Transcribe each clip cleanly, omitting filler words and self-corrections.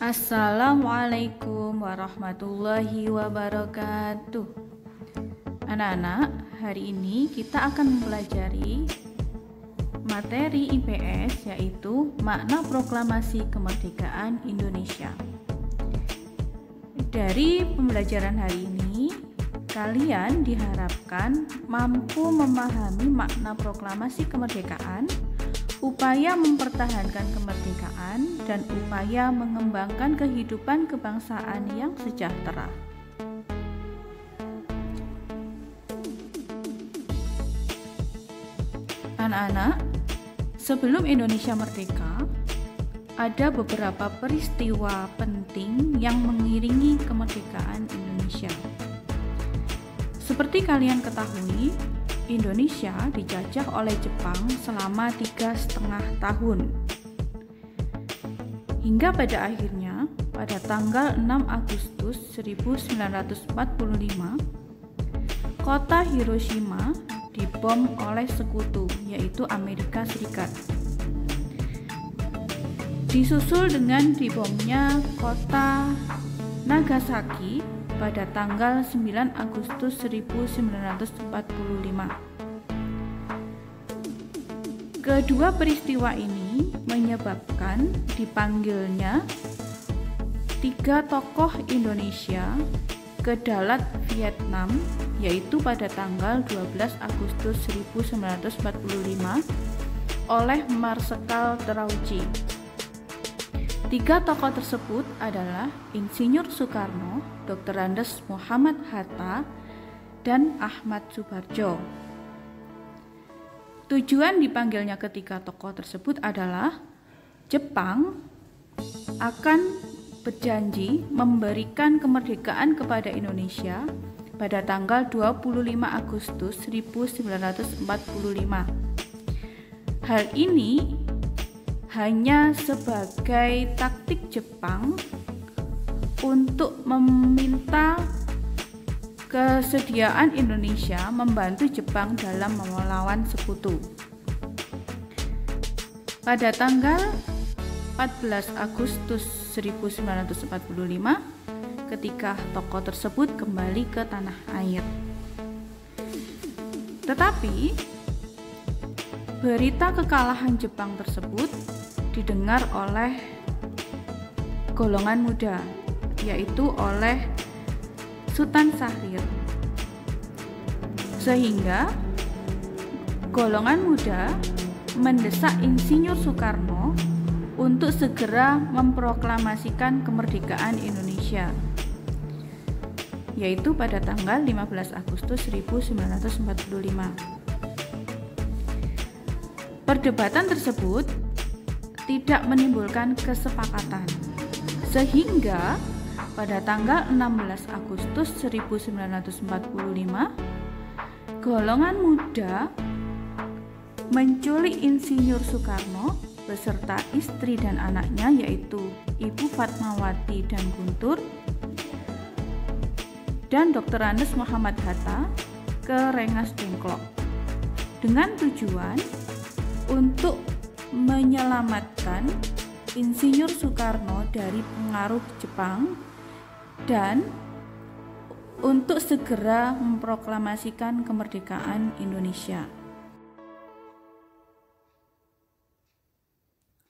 Assalamualaikum warahmatullahi wabarakatuh. Anak-anak, hari ini kita akan mempelajari materi IPS, yaitu makna proklamasi kemerdekaan Indonesia. Dari pembelajaran hari ini, kalian diharapkan mampu memahami makna proklamasi kemerdekaan, upaya mempertahankan kemerdekaan, dan upaya mengembangkan kehidupan kebangsaan yang sejahtera. Anak-anak, sebelum Indonesia merdeka, ada beberapa peristiwa penting yang mengiringi kemerdekaan Indonesia. Seperti kalian ketahui, Indonesia dijajah oleh Jepang selama 3,5 tahun. Hingga pada akhirnya, pada tanggal 6 Agustus 1945, kota Hiroshima dibom oleh sekutu, yaitu Amerika Serikat. Disusul dengan dibomnya kota Nagasaki pada tanggal 9 Agustus 1945. Kedua peristiwa ini menyebabkan dipanggilnya 3 tokoh Indonesia ke Dalat, Vietnam, yaitu pada tanggal 12 Agustus 1945 oleh Marsekal Terauchi. 3 tokoh tersebut adalah Insinyur Soekarno, Dr. Andes Muhammad Hatta, dan Ahmad Subarjo. Tujuan dipanggilnya ketiga tokoh tersebut adalah Jepang akan berjanji memberikan kemerdekaan kepada Indonesia pada tanggal 25 Agustus 1945. Hal ini hanya sebagai taktik Jepang untuk meminta kesediaan Indonesia membantu Jepang dalam melawan sekutu. Pada tanggal 14 Agustus 1945, ketika tokoh tersebut kembali ke tanah air. Tetapi berita kekalahan Jepang tersebut didengar oleh golongan muda, yaitu oleh Sultan Syahrir. Sehingga golongan muda mendesak Insinyur Soekarno untuk segera memproklamasikan kemerdekaan Indonesia, yaitu pada tanggal 15 Agustus 1945. Perdebatan tersebut tidak menimbulkan kesepakatan, sehingga pada tanggal 16 Agustus 1945, golongan muda menculik Insinyur Soekarno beserta istri dan anaknya, yaitu Ibu Fatmawati dan Guntur, dan Dr. Andes Muhammad Hatta ke Rengas Dengklok dengan tujuan untuk menyelamatkan Insinyur Soekarno dari pengaruh Jepang dan untuk segera memproklamasikan kemerdekaan Indonesia.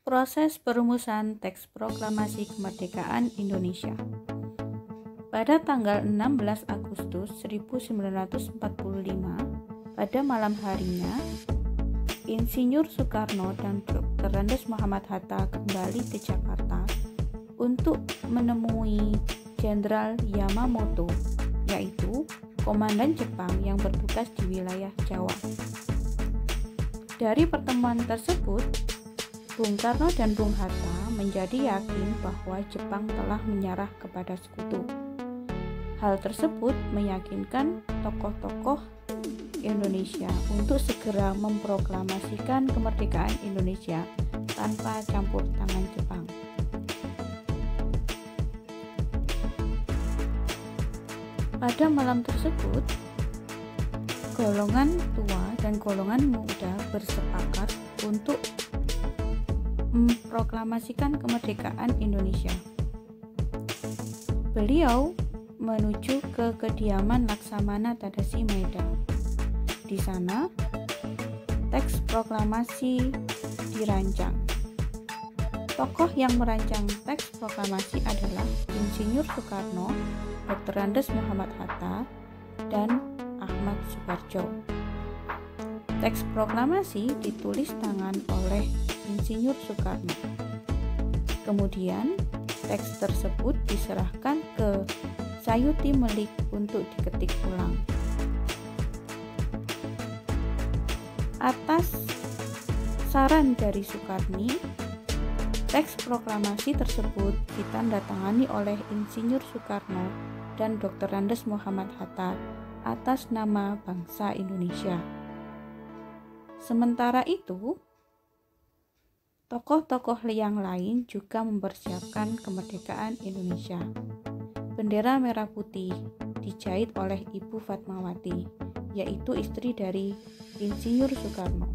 Proses perumusan teks proklamasi kemerdekaan Indonesia. Pada tanggal 16 Agustus 1945, pada malam harinya, Insinyur Soekarno dan Dr. Andes Muhammad Hatta kembali ke Jakarta untuk menemui Jenderal Yamamoto, yaitu komandan Jepang yang bertugas di wilayah Jawa. Dari pertemuan tersebut, Bung Karno dan Bung Hatta menjadi yakin bahwa Jepang telah menyerah kepada sekutu. Hal tersebut meyakinkan tokoh-tokoh Indonesia untuk segera memproklamasikan kemerdekaan Indonesia tanpa campur tangan Jepang. Pada malam tersebut, golongan tua dan golongan muda bersepakat untuk memproklamasikan kemerdekaan Indonesia. Beliau menuju ke kediaman Laksamana Tadasi Medan. Di sana, teks proklamasi dirancang. Tokoh yang merancang teks proklamasi adalah Insinyur Soekarno, Dr. Andes Muhammad Hatta, dan Ahmad Subarjo. Teks proklamasi ditulis tangan oleh Insinyur Soekarno. Kemudian, teks tersebut diserahkan ke Sayuti Melik untuk diketik ulang. Atas saran dari Soekarni, teks proklamasi tersebut ditandatangani oleh Insinyur Soekarno dan Dr. Andes Muhammad Hatta atas nama bangsa Indonesia. Sementara itu, tokoh-tokoh yang lain juga mempersiapkan kemerdekaan Indonesia. Bendera merah putih dijahit oleh Ibu Fatmawati, yaitu istri dari Insinyur Soekarno.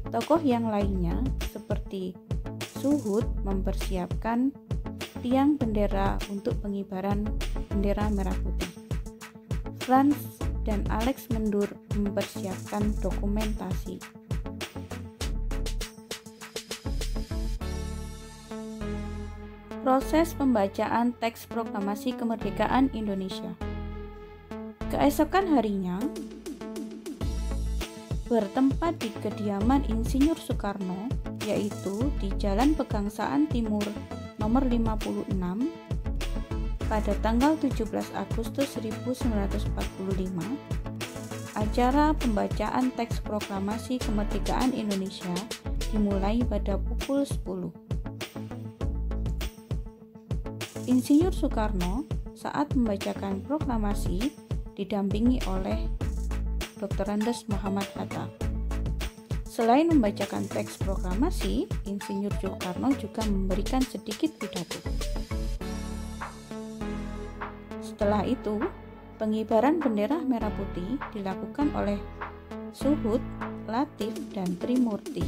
Tokoh yang lainnya seperti Suhut mempersiapkan tiang bendera untuk pengibaran bendera merah putih. Franz dan Alex Mendur mempersiapkan dokumentasi. Proses pembacaan teks proklamasi kemerdekaan Indonesia. Keesokan harinya, bertempat di kediaman Insinyur Soekarno, yaitu di Jalan Pegangsaan Timur nomor 56, pada tanggal 17 Agustus 1945, acara pembacaan teks proklamasi kemerdekaan Indonesia dimulai pada pukul 10. Insinyur Soekarno saat membacakan proklamasi didampingi oleh Dr. Andes Muhammad Hatta. Selain membacakan teks proklamasi, Insinyur Soekarno juga memberikan sedikit pidato. Setelah itu, pengibaran bendera merah putih dilakukan oleh Suhut, Latif, dan Trimurti.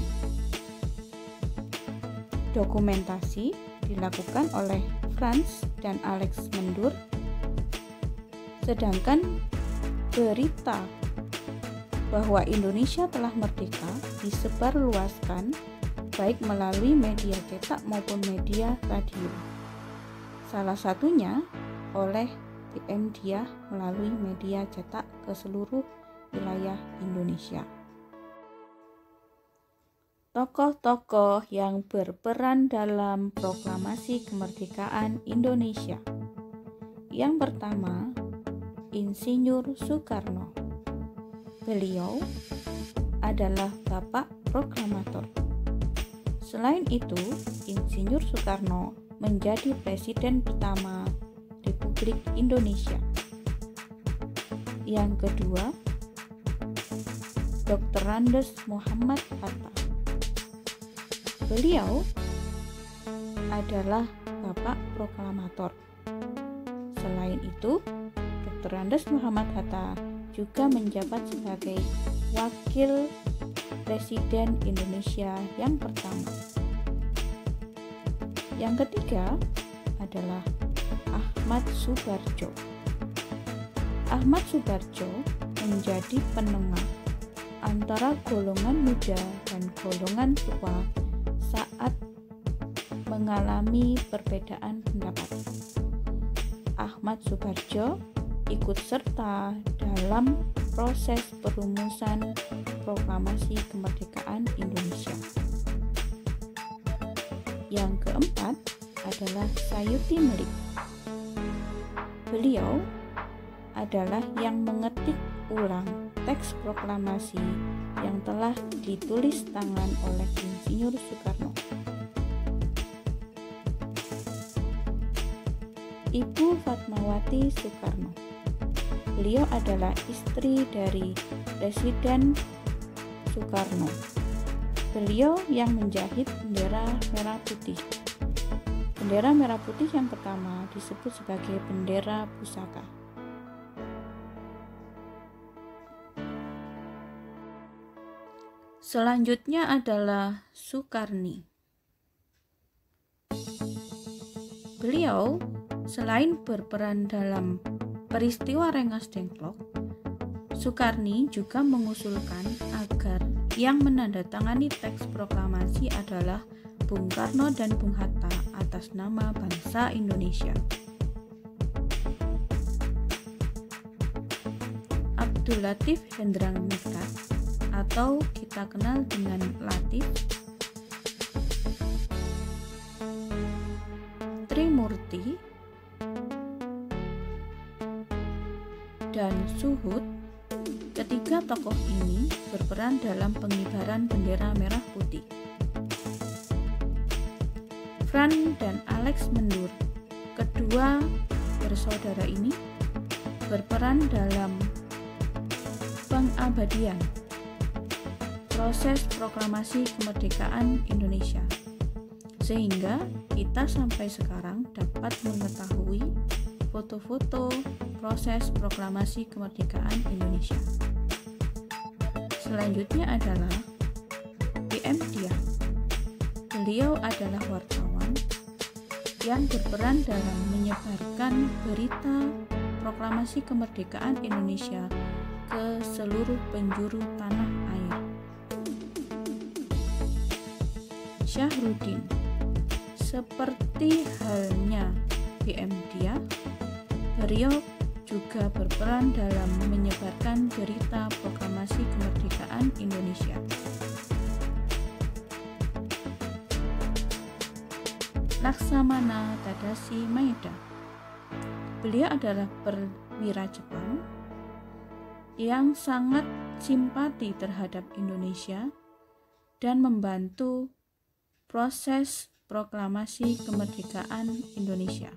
Dokumentasi dilakukan oleh Franz dan Alex Mendur, sedangkan berita bahwa Indonesia telah merdeka disebarluaskan baik melalui media cetak maupun media radio. Salah satunya oleh PM Diah melalui media cetak ke seluruh wilayah Indonesia. Tokoh-tokoh yang berperan dalam proklamasi kemerdekaan Indonesia. Yang pertama, Insinyur Soekarno. Beliau adalah Bapak Proklamator. Selain itu, Insinyur Soekarno menjadi Presiden pertama Republik Indonesia. Yang kedua, Dr. Andes Muhammad Hatta. Beliau adalah Bapak Proklamator. Selain itu, Dr. Andes Muhammad Hatta juga menjabat sebagai Wakil Presiden Indonesia yang pertama. Yang ketiga adalah Ahmad Subarjo. Ahmad Subarjo menjadi penengah antara golongan muda dan golongan tua saat mengalami perbedaan pendapat. Ahmad Subarjo ikut serta dalam proses perumusan proklamasi kemerdekaan Indonesia. Yang keempat adalah Sayuti Melik. Beliau adalah yang mengetik ulang teks proklamasi yang telah ditulis tangan oleh Insinyur Soekarno. Ibu Fatmawati Soekarno. Beliau adalah istri dari Presiden Soekarno. Beliau yang menjahit bendera merah putih. Bendera merah putih yang pertama disebut sebagai bendera pusaka. Selanjutnya adalah Soekarni. Beliau Selain berperan dalam peristiwa Rengas Dengklok, Soekarni juga mengusulkan agar yang menandatangani teks proklamasi adalah Bung Karno dan Bung Hatta atas nama bangsa Indonesia. Abdul Latif Hendrang Mihkat atau kita kenal dengan Latif, Trimurti, dan Suhud, ketiga tokoh ini berperan dalam pengibaran bendera merah putih. Fran dan Alex Mendur, kedua bersaudara ini, berperan dalam pengabadian proses proklamasi kemerdekaan Indonesia, sehingga kita sampai sekarang dapat mengetahui foto-foto proses proklamasi kemerdekaan Indonesia. Selanjutnya adalah PM Dia. Beliau adalah wartawan yang berperan dalam menyebarkan berita proklamasi kemerdekaan Indonesia ke seluruh penjuru tanah air. Syahrudin, seperti halnya PM Dia, beliau juga berperan dalam menyebarkan berita proklamasi kemerdekaan Indonesia. Laksamana Tadashi Maeda, beliau adalah perwira Jepang yang sangat simpati terhadap Indonesia dan membantu proses proklamasi kemerdekaan Indonesia.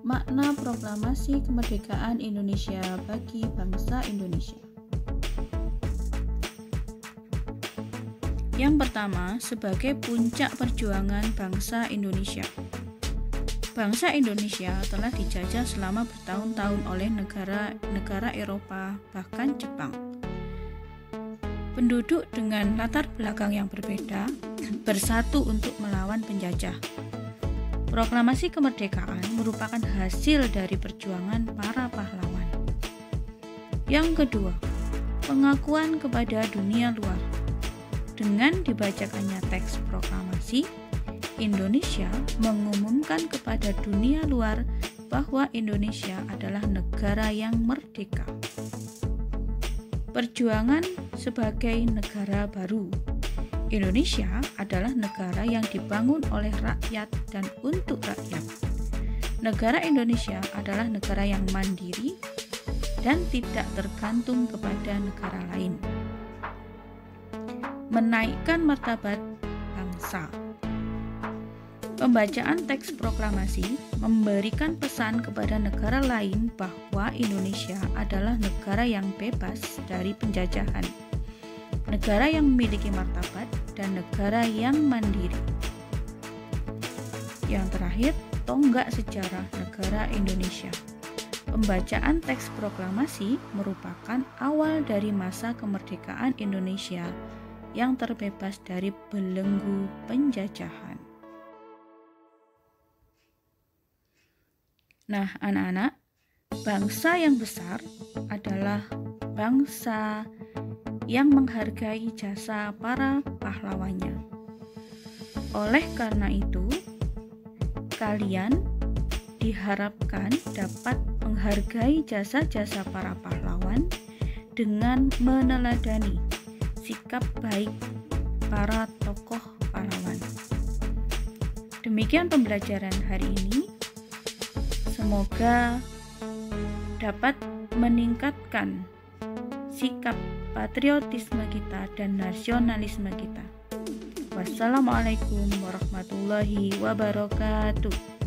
Makna proklamasi kemerdekaan Indonesia bagi bangsa Indonesia. Yang pertama, sebagai puncak perjuangan bangsa Indonesia. Bangsa Indonesia telah dijajah selama bertahun-tahun oleh negara Eropa, bahkan Jepang. Penduduk dengan latar belakang yang berbeda bersatu untuk melawan penjajah. Proklamasi kemerdekaan merupakan hasil dari perjuangan para pahlawan. Yang kedua, pengakuan kepada dunia luar. Dengan dibacakannya teks proklamasi, Indonesia mengumumkan kepada dunia luar bahwa Indonesia adalah negara yang merdeka. Perjuangan sebagai negara baru. Indonesia adalah negara yang dibangun oleh rakyat dan untuk rakyat. Negara Indonesia adalah negara yang mandiri dan tidak tergantung kepada negara lain. Menaikkan martabat bangsa. Pembacaan teks proklamasi memberikan pesan kepada negara lain bahwa Indonesia adalah negara yang bebas dari penjajahan, negara yang memiliki martabat, dan negara yang mandiri. Yang terakhir, tonggak sejarah negara Indonesia. Pembacaan teks proklamasi merupakan awal dari masa kemerdekaan Indonesia yang terbebas dari belenggu penjajahan. Nah, anak-anak, bangsa yang besar adalah bangsa yang menghargai jasa para pahlawannya. Oleh karena itu, kalian diharapkan dapat menghargai jasa-jasa para pahlawan dengan meneladani sikap baik para tokoh pahlawan. Demikian pembelajaran hari ini. Semoga dapat meningkatkan sikap patriotisme kita dan nasionalisme kita. Wassalamualaikum warahmatullahi wabarakatuh.